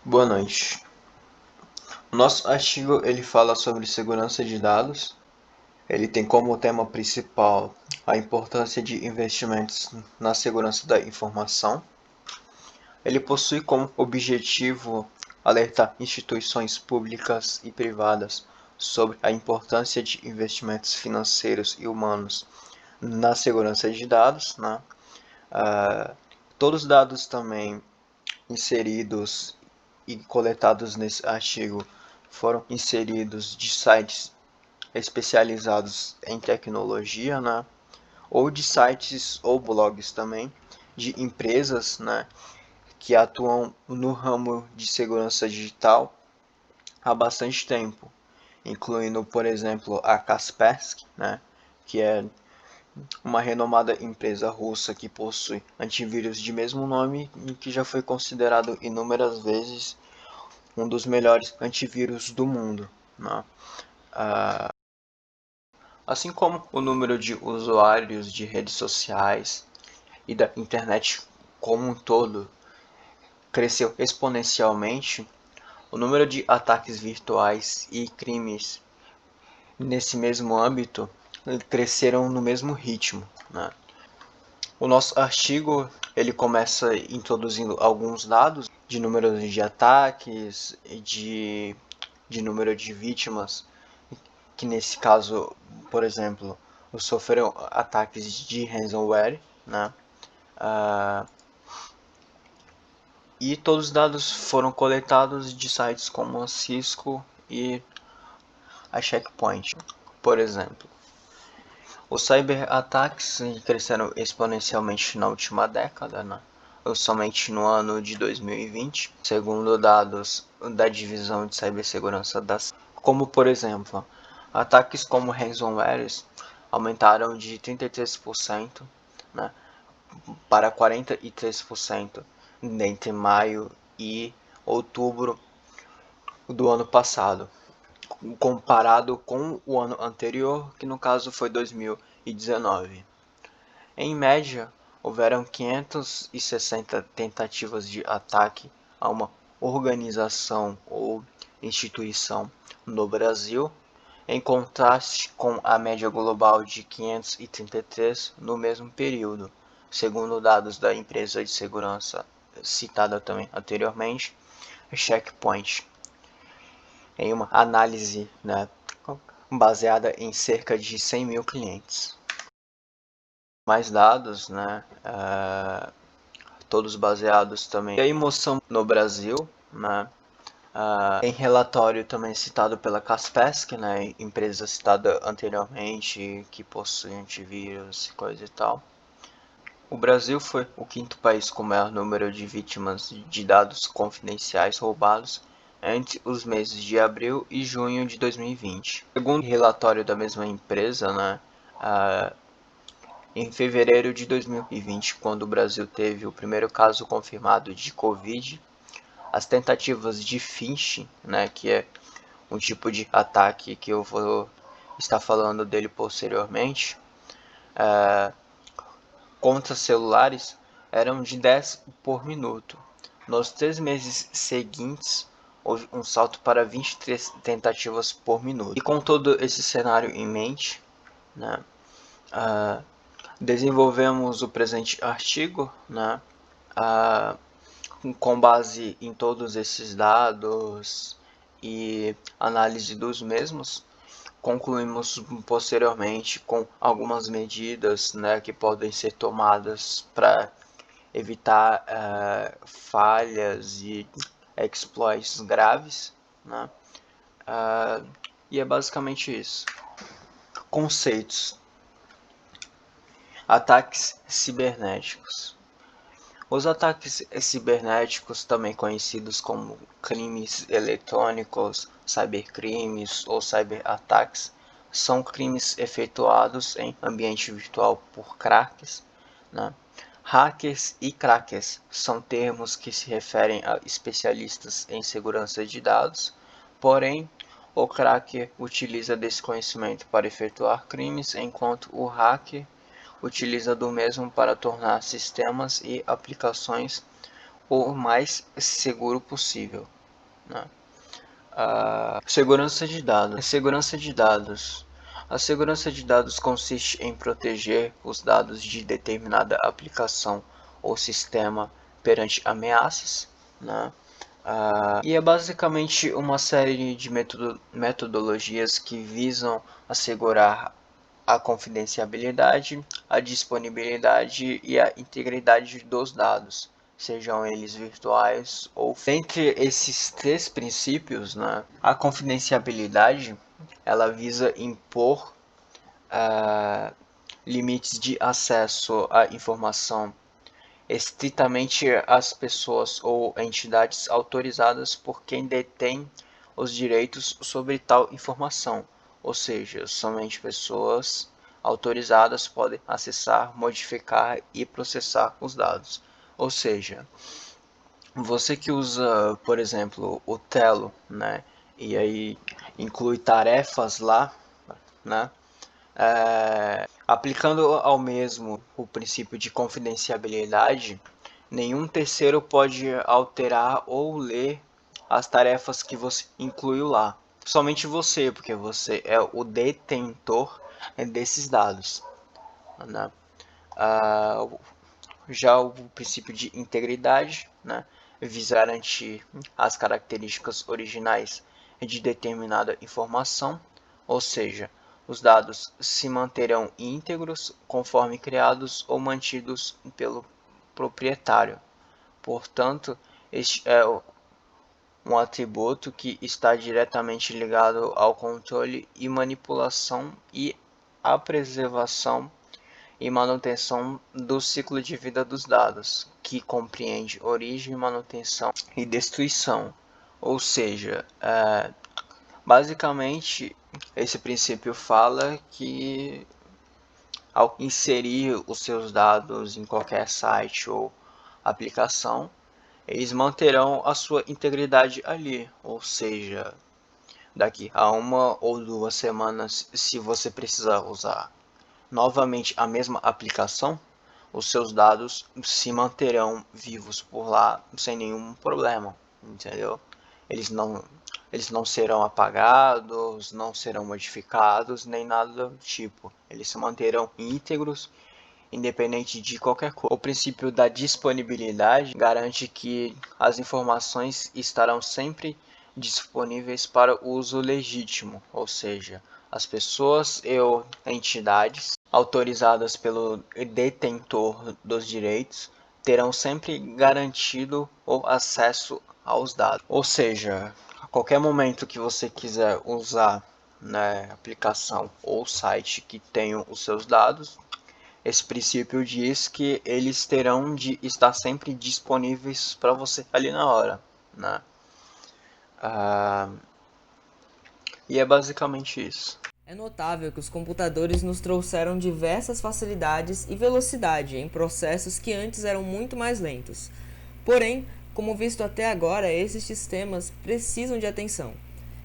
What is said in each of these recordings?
Boa noite. O nosso artigo ele fala sobre segurança de dados. Ele tem como tema principal a importância de investimentos na segurança da informação. Ele possui como objetivo alertar instituições públicas e privadas sobre a importância de investimentos financeiros e humanos na segurança de dados, né? Todos os dados também inseridos e coletados nesse artigo foram inseridos de sites especializados em tecnologia, né? Ou de sites ou blogs também de empresas, né? Que atuam no ramo de segurança digital há bastante tempo, incluindo, por exemplo, a Kaspersky, né? Que é uma renomada empresa russa que possui antivírus de mesmo nome e que já foi considerado inúmeras vezes um dos melhores antivírus do mundo, né? Assim como o número de usuários de redes sociais e da internet como um todo cresceu exponencialmente, o número de ataques virtuais e crimes nesse mesmo âmbito cresceram no mesmo ritmo, né? O nosso artigo ele começa introduzindo alguns dados de número de ataques, de número de vítimas, que nesse caso, por exemplo, sofreram ataques de ransomware, né? E todos os dados foram coletados de sites como a Cisco e a Checkpoint, por exemplo. Os cyberataques cresceram exponencialmente na última década, né? Somente no ano de 2020, segundo dados da Divisão de Cibersegurança da CIA. Como, por exemplo, ataques como ransomwares aumentaram de 33%, né, para 43% entre maio e outubro do ano passado, comparado com o ano anterior, que no caso foi 2019. Em média, houveram 560 tentativas de ataque a uma organização ou instituição no Brasil, em contraste com a média global de 533 no mesmo período, segundo dados da empresa de segurança citada também anteriormente, Checkpoint, em uma análise, né, baseada em cerca de 100 mil clientes. Mais dados, né, todos baseados também em emoção no Brasil, né, em relatório também citado pela Kaspersky, né, empresa citada anteriormente, que possui antivírus e coisa e tal. O Brasil foi o quinto país com maior número de vítimas de dados confidenciais roubados entre os meses de abril e junho de 2020. Segundo o relatório da mesma empresa, né, em fevereiro de 2020, quando o Brasil teve o primeiro caso confirmado de Covid, as tentativas de phishing, né, que é um tipo de ataque que eu vou estar falando dele posteriormente, contra celulares eram de 10 por minuto. Nos 3 meses seguintes, houve um salto para 23 tentativas por minuto. E com todo esse cenário em mente, né, desenvolvemos o presente artigo, né, com base em todos esses dados e análise dos mesmos. Concluímos posteriormente com algumas medidas, né, que podem ser tomadas para evitar falhas e exploits graves, né? E é basicamente isso. Conceitos: ataques cibernéticos. Os ataques cibernéticos, também conhecidos como crimes eletrônicos, cybercrimes ou cyberataques, são crimes efetuados em ambiente virtual por crackers, né? Hackers e crackers são termos que se referem a especialistas em segurança de dados, porém, o cracker utiliza desse conhecimento para efetuar crimes, enquanto o hacker utiliza do mesmo para tornar sistemas e aplicações o mais seguro possível. né? Segurança de dados. Segurança de dados. A segurança de dados consiste em proteger os dados de determinada aplicação ou sistema perante ameaças, né? E é basicamente uma série de metodologias que visam assegurar a confidencialidade, a disponibilidade e a integridade dos dados, sejam eles virtuais ou entre esses três princípios, né, a confidencialidade ela visa impor limites de acesso à informação estritamente às pessoas ou entidades autorizadas por quem detém os direitos sobre tal informação, ou seja, somente pessoas autorizadas podem acessar, modificar e processar os dados. Ou seja, você que usa, por exemplo, o Trello, né, e aí inclui tarefas lá, né, aplicando ao mesmo o princípio de confidencialidade, nenhum terceiro pode alterar ou ler as tarefas que você incluiu lá. Somente você, porque você é o detentor desses dados, né? Ah, já o princípio de integridade, né, visa garantir as características originais de determinada informação, ou seja, os dados se manterão íntegros conforme criados ou mantidos pelo proprietário. Portanto, este é um atributo que está diretamente ligado ao controle e manipulação e à preservação e manutenção do ciclo de vida dos dados, que compreende origem, manutenção e destruição. Ou seja, basicamente esse princípio fala que ao inserir os seus dados em qualquer site ou aplicação, eles manterão a sua integridade ali, ou seja, daqui a 1 ou 2 semanas, se você precisar usar novamente a mesma aplicação, os seus dados se manterão vivos por lá sem nenhum problema, entendeu? Eles não serão apagados, não serão modificados, nem nada do tipo. Eles se manterão íntegros, independente de qualquer coisa. O princípio da disponibilidade garante que as informações estarão sempre disponíveis para uso legítimo, ou seja, as pessoas ou entidades autorizadas pelo detentor dos direitos terão sempre garantido o acesso aos dados. Ou seja, a qualquer momento que você quiser usar, né, aplicação ou site que tenham os seus dados, esse princípio diz que eles terão de estar sempre disponíveis para você ali na hora, né? E é basicamente isso. É notável que os computadores nos trouxeram diversas facilidades e velocidade em processos que antes eram muito mais lentos. Porém, como visto até agora, esses sistemas precisam de atenção.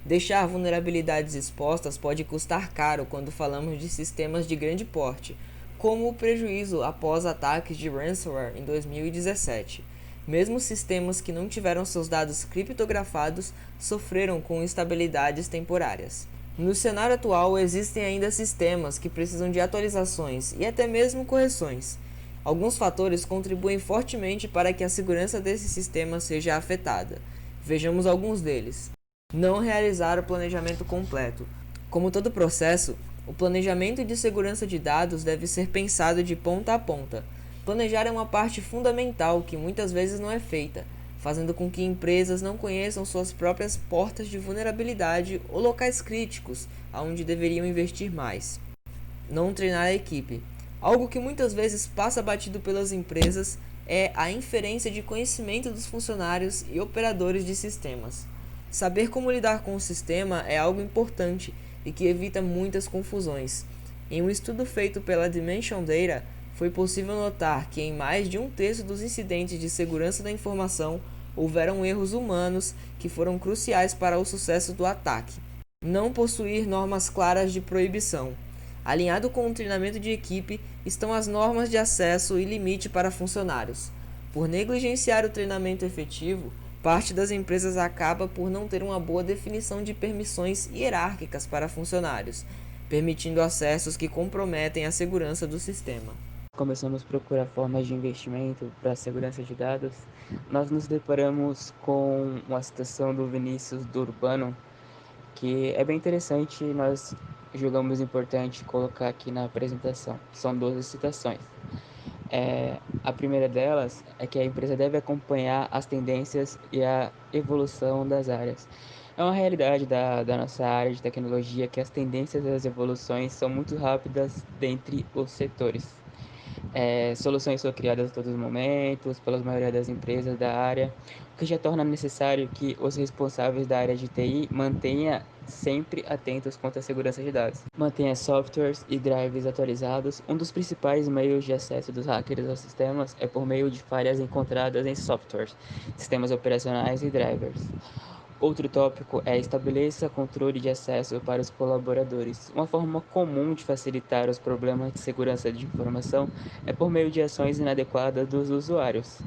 Deixar vulnerabilidades expostas pode custar caro quando falamos de sistemas de grande porte, como o prejuízo após ataques de ransomware em 2017. Mesmo sistemas que não tiveram seus dados criptografados sofreram com instabilidades temporárias. No cenário atual, existem ainda sistemas que precisam de atualizações e até mesmo correções. Alguns fatores contribuem fortemente para que a segurança desse sistema seja afetada. Vejamos alguns deles. Não realizar o planejamento completo. Como todo processo, o planejamento de segurança de dados deve ser pensado de ponta a ponta. Planejar é uma parte fundamental que muitas vezes não é feita, fazendo com que empresas não conheçam suas próprias portas de vulnerabilidade ou locais críticos aonde deveriam investir mais. Não treinar a equipe. Algo que muitas vezes passa batido pelas empresas é a inferência de conhecimento dos funcionários e operadores de sistemas. Saber como lidar com o sistema é algo importante e que evita muitas confusões. Em um estudo feito pela Dimension Data, foi possível notar que em mais de 1/3 dos incidentes de segurança da informação houveram erros humanos que foram cruciais para o sucesso do ataque. Não possuir normas claras de proibição. Alinhado com o treinamento de equipe estão as normas de acesso e limite para funcionários. Por negligenciar o treinamento efetivo, Parte das empresas acaba por não ter uma boa definição de permissões hierárquicas para funcionários, permitindo acessos que comprometem a segurança do sistema. Começamos a procurar formas de investimento para a segurança de dados, nós nos deparamos com uma citação do Vinícius do Urbano, que é bem interessante e nós julgamos importante colocar aqui na apresentação. São 12 citações. A primeira delas é que a empresa deve acompanhar as tendências e a evolução das áreas. É uma realidade da nossa área de tecnologia que as tendências e as evoluções são muito rápidas dentre os setores. Soluções são criadas a todos os momentos, pela maioria das empresas da área, o que já torna necessário que os responsáveis da área de TI mantenham sempre atentos quanto à segurança de dados. Mantenha softwares e drives atualizados. Um dos principais meios de acesso dos hackers aos sistemas é por meio de falhas encontradas em softwares, sistemas operacionais e drivers. Outro tópico é estabeleça controle de acesso para os colaboradores. Uma forma comum de facilitar os problemas de segurança de informação é por meio de ações inadequadas dos usuários.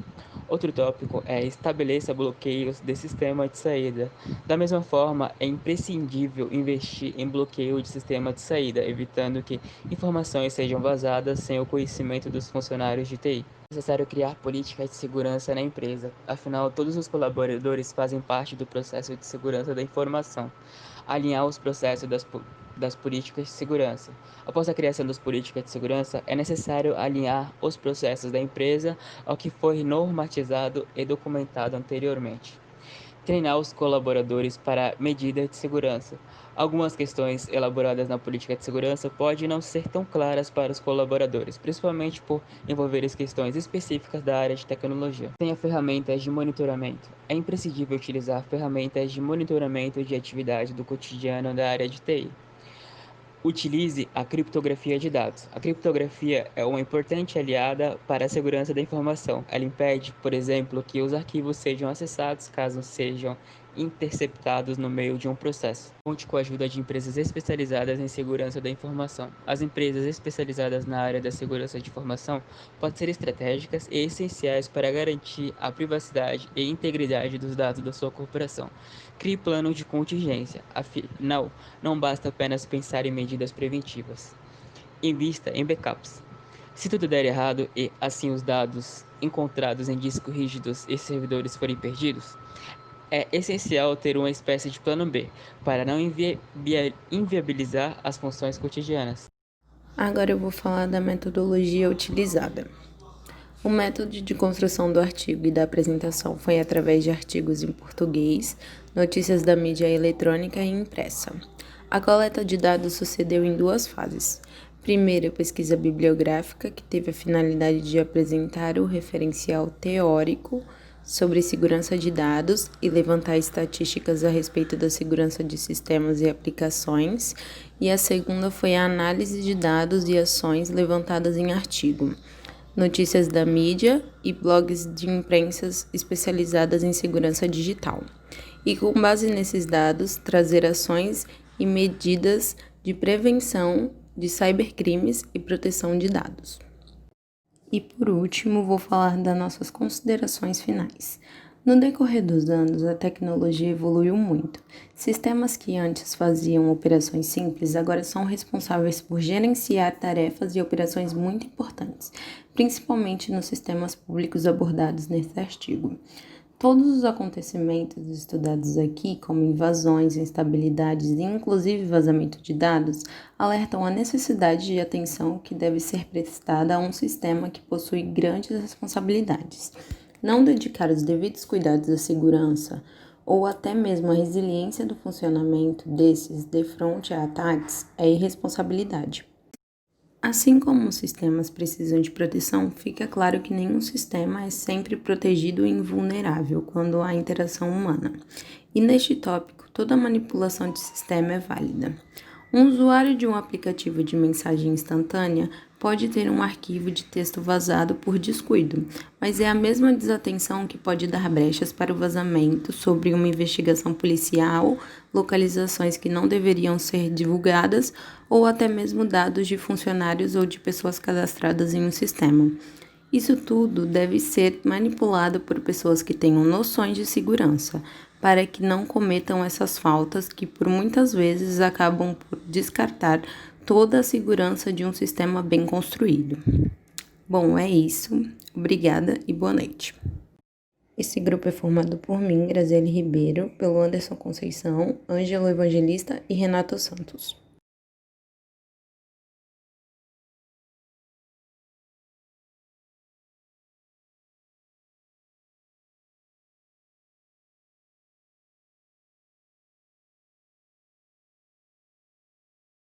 Outro tópico é estabeleça bloqueios de sistema de saída. Da mesma forma, é imprescindível investir em bloqueio de sistema de saída, evitando que informações sejam vazadas sem o conhecimento dos funcionários de TI. É necessário criar políticas de segurança na empresa, afinal, todos os colaboradores fazem parte do processo de segurança da informação. Alinhar os processos das políticas de segurança. Após a criação das políticas de segurança, é necessário alinhar os processos da empresa ao que foi normatizado e documentado anteriormente. Treinar os colaboradores para medidas de segurança. Algumas questões elaboradas na política de segurança podem não ser tão claras para os colaboradores, principalmente por envolver questões específicas da área de tecnologia. Tenha ferramentas de monitoramento. É imprescindível utilizar ferramentas de monitoramento de atividade do cotidiano da área de TI. Utilize a criptografia de dados. A criptografia é uma importante aliada para a segurança da informação. Ela impede, por exemplo, que os arquivos sejam acessados caso sejam interceptados no meio de um processo. Conte com a ajuda de empresas especializadas em segurança da informação. As empresas especializadas na área da segurança de informação podem ser estratégicas e essenciais para garantir a privacidade e integridade dos dados da sua corporação. Crie planos de contingência. Afinal, não basta apenas pensar em medidas preventivas. Invista em backups. Se tudo der errado e, assim, os dados encontrados em discos rígidos e servidores forem perdidos, é essencial ter uma espécie de plano B, para não inviabilizar as funções cotidianas. Agora eu vou falar da metodologia utilizada. O método de construção do artigo e da apresentação foi através de artigos em português, notícias da mídia eletrônica e impressa. A coleta de dados sucedeu em duas fases. Primeiro, a pesquisa bibliográfica, que teve a finalidade de apresentar o referencial teórico sobre segurança de dados e levantar estatísticas a respeito da segurança de sistemas e aplicações, e a segunda foi a análise de dados e ações levantadas em artigo, notícias da mídia e blogs de imprensas especializadas em segurança digital, e com base nesses dados trazer ações e medidas de prevenção de cybercrimes e proteção de dados. E por último, vou falar das nossas considerações finais. No decorrer dos anos, a tecnologia evoluiu muito. Sistemas que antes faziam operações simples agora são responsáveis por gerenciar tarefas e operações muito importantes, principalmente nos sistemas públicos abordados nesse artigo. Todos os acontecimentos estudados aqui, como invasões, instabilidades e inclusive vazamento de dados, alertam a necessidade de atenção que deve ser prestada a um sistema que possui grandes responsabilidades. Não dedicar os devidos cuidados à segurança ou até mesmo à resiliência do funcionamento desses de frente a ataques é irresponsabilidade. Assim como os sistemas precisam de proteção, fica claro que nenhum sistema é sempre protegido e invulnerável quando há interação humana. E neste tópico, toda manipulação de sistema é válida. Um usuário de um aplicativo de mensagem instantânea pode ter um arquivo de texto vazado por descuido, mas é a mesma desatenção que pode dar brechas para o vazamento sobre uma investigação policial, localizações que não deveriam ser divulgadas ou até mesmo dados de funcionários ou de pessoas cadastradas em um sistema. Isso tudo deve ser manipulado por pessoas que tenham noções de segurança, para que não cometam essas faltas que por muitas vezes acabam por descartar toda a segurança de um sistema bem construído. Bom, é isso. Obrigada e boa noite. Esse grupo é formado por mim, Graziele Ribeiro, pelo Anderson Conceição, Ângelo Evangelista e Renato Santos.